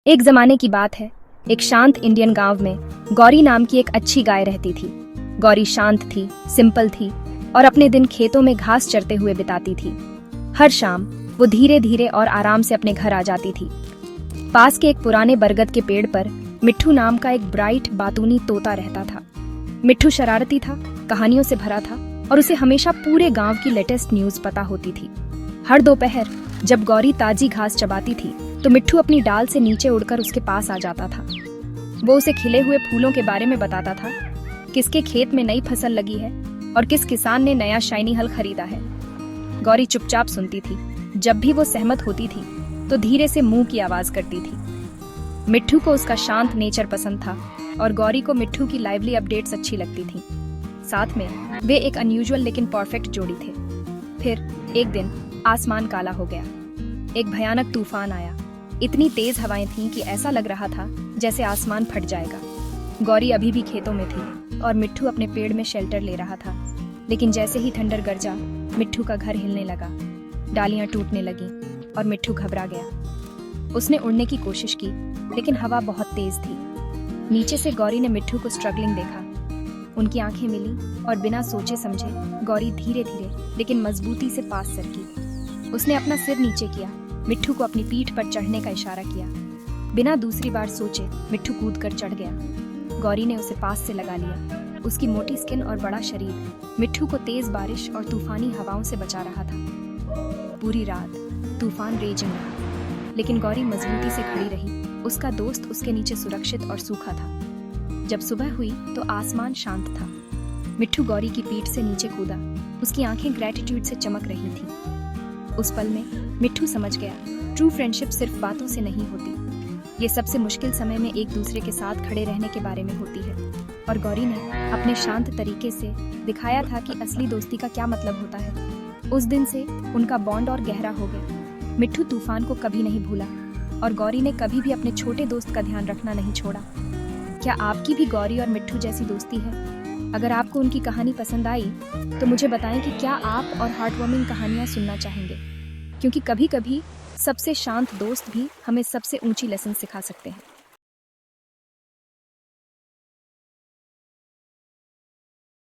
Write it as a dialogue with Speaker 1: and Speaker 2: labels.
Speaker 1: एक जमाने की बात है। एक शांत इंडियन गांव में गौरी नाम की एक अच्छी गाय रहती थी। गौरी शांत थी, सिंपल थी और अपने दिन खेतों में घास चरते हुए बिताती थी। हर शाम वो धीरे धीरे और आराम से अपने घर आ जाती थी। पास के एक पुराने बरगद के पेड़ पर मिट्ठू नाम का एक ब्राइट बातूनी तोता रहता था। मिट्ठू शरारती था, कहानियों से भरा था और उसे हमेशा पूरे गांव की लेटेस्ट न्यूज पता होती थी। हर दोपहर जब गौरी ताजी घास चबाती थी तो मिट्ठू अपनी डाल से नीचे उड़कर उसके पास आ जाता था। वो उसे खिले हुए फूलों के बारे में बताता था, किसके खेत में नई फसल लगी है और किस किसान ने नया शाइनी हल खरीदा है। गौरी चुपचाप सुनती थी। जब भी वो सहमत होती थी तो धीरे से मुंह की आवाज करती थी। मिट्ठू को उसका शांत नेचर पसंद था और गौरी को मिट्ठू की लाइवली अपडेट्स अच्छी लगती थी। साथ में वे एक अनयूजुअल लेकिन परफेक्ट जोड़ी थे। फिर एक दिन आसमान काला हो गया। एक भयानक तूफान आया। इतनी तेज हवाएं थीं कि ऐसा लग रहा था जैसे आसमान फट जाएगा। गौरी अभी भी खेतों में थी और मिट्ठू अपने पेड़ में शेल्टर ले रहा था। लेकिन जैसे ही थंडर गरजा, मिट्ठू का घर हिलने लगा, डालियां टूटने लगीं और मिट्ठू घबरा गया। उसने उड़ने की कोशिश की लेकिन हवा बहुत तेज थी। नीचे से गौरी ने मिट्ठू को स्ट्रगलिंग देखा। उनकी आंखें मिली और बिना सोचे समझे गौरी धीरे धीरे लेकिन मजबूती से पास सरकी। उसने अपना सिर नीचे किया, मिट्ठू को अपनी पीठ पर चढ़ने का इशारा किया। बिना दूसरी बार सोचे मिट्ठू कूदकर चढ़ गया। गौरी ने उसे पास से लगा लिया। उसकी मोटी स्किन और बड़ा शरीर मिट्ठू को तेज बारिश और तूफानी हवाओं से बचा रहा था। पूरी रात तूफान रेजिंग रहा, लेकिन गौरी मजबूती से खड़ी रही। उसका दोस्त उसके नीचे सुरक्षित और सूखा था। जब सुबह हुई तो आसमान शांत था। मिट्ठू गौरी की पीठ से नीचे कूदा। उसकी आंखें ग्रेटिट्यूड से चमक रही थीं। उस पल में मिट्ठू समझ गया, ट्रू फ्रेंडशिप सिर्फ बातों से नहीं होती, ये सबसे मुश्किल समय में एक दूसरे के साथ खड़े रहने के बारे में होती है। और गौरी ने अपने शांत तरीके से दिखाया था कि असली दोस्ती का क्या मतलब होता है। उस दिन से उनका बॉन्ड और गहरा हो गया। मिट्ठू तूफान को कभी नहीं भूला और गौरी ने कभी भी अपने छोटे दोस्त का ध्यान रखना नहीं छोड़ा। क्या आपकी भी गौरी और मिट्ठू जैसी दोस्ती है? अगर आपको उनकी कहानी पसंद आई तो मुझे बताएं कि क्या आप और हार्टवार्मिंग कहानियां सुनना चाहेंगे, क्योंकि कभी-कभी सबसे शांत दोस्त भी हमें सबसे ऊंची लेसन सिखा सकते हैं।